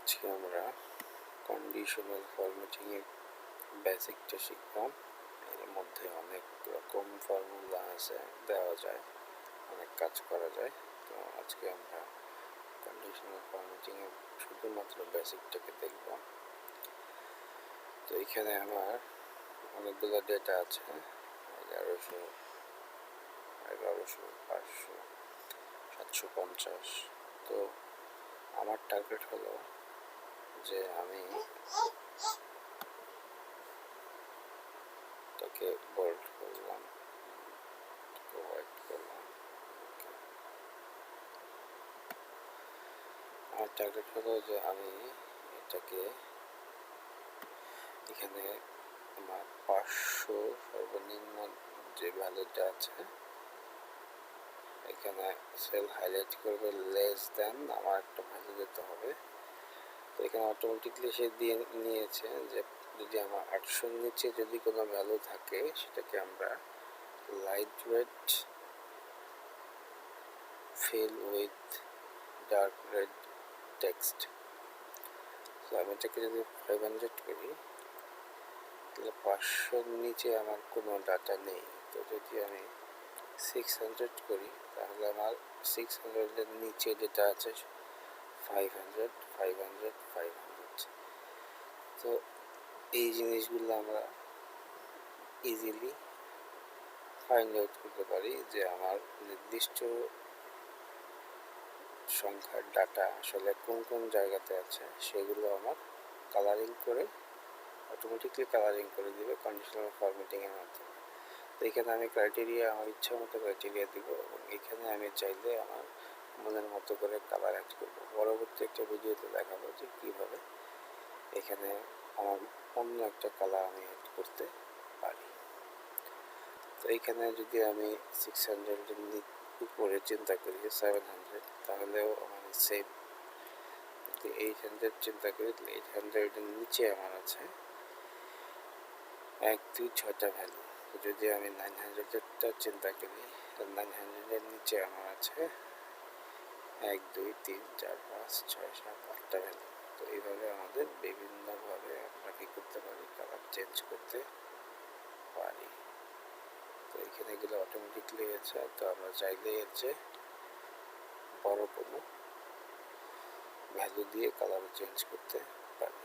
আজকে আমরা conditional formatting এর বেসিকটা শিখলাম। এর মধ্যে অনেক রকম ফর্মুলা আছে, দেওয়া যায়, অনেক কাজ করা যায়। তো আজকে আমরা কন্ডিশনাল ফরম্যাটিং এর শুধুমাত্র বেসিকটাকে দেখব। তো এখানে আমার অনেকগুলো ডেটা আছে, 1100, 500, 750। তো আমার টার্গেট হলো যে আমি তাকে বোল্ড করলাম, হোয়াইট করলাম। আমার টার্গেট হলো যে আমি এটাকে এখানে আমার 500 সর্বনিম্ন যে ভ্যালুটা আছে এখানে সেল হাইলাইট করবে লেস দেন আমার একটা ভ্যালু দিতে হবে। তো এখানে অটোমেটিকলি সে দিয়ে নিয়েছে যে যদি আমার 800 নিচে যদি কোনো ভ্যালু থাকে সেটাকে আমরা light weight fill with dark red text. তো আমি এটাকে যদি 500 করি তাহলে 500-র নিচে আমার কোনো ডাটা নেই। তো যদি আমি 600 করি তাহলে আমার 600-এর নিচে যেটা আছে 500, 500, 500। তো এই জিনিসগুলো আমরা ইজিলি ফাইন্ড আউট করতে পারি যে আমার নির্দিষ্ট সংখ্যার ডাটা আসলে কোন কোন জায়গাতে আছে, সেগুলো আমার কালারিং করে অটোমেটিকলি কালারিং করে দিবে কন্ডিশনাল ফরম্যাটিংয়ের মাধ্যমে। তো এখানে আমি ক্রাইটেরিয়া আমার ইচ্ছা মতো ক্রাইটেরিয়া দিব এবং এখানে আমি চাইলে আমার মনের মতো করে কালার অ্যাড করব। পরবর্তী একটা ভিডিওতে দেখাবো যে কীভাবে এখানে আমার অন্য একটা কালার আমি অ্যাড করতে পারি। তো এইখানে যদি আমি 600-এর উপরে চিন্তা করি 700, তাহলেও আমার সেম। যদি 800 চিন্তা করি তাহলে 800-এর নিচে আমার আছে 1, 2, 6টা ভ্যালু। যদি আমি 900-এরটা চিন্তা করি তাহলে 900-এর নিচে আমার আছে 1, 2, 3, 4, 5, 6, 7, 8টা ভ্যালু। তো এইভাবে আমাদের বিভিন্নভাবে আমরা কী করতে পারি, কালার চেঞ্জ করতে পারি। তো এখানে এগুলো অটোমেটিকলি হয়েছে। তো আমরা চাইলে এর চেয়ে বড় কোনো ভ্যালু দিয়ে কালার চেঞ্জ করতে পারি।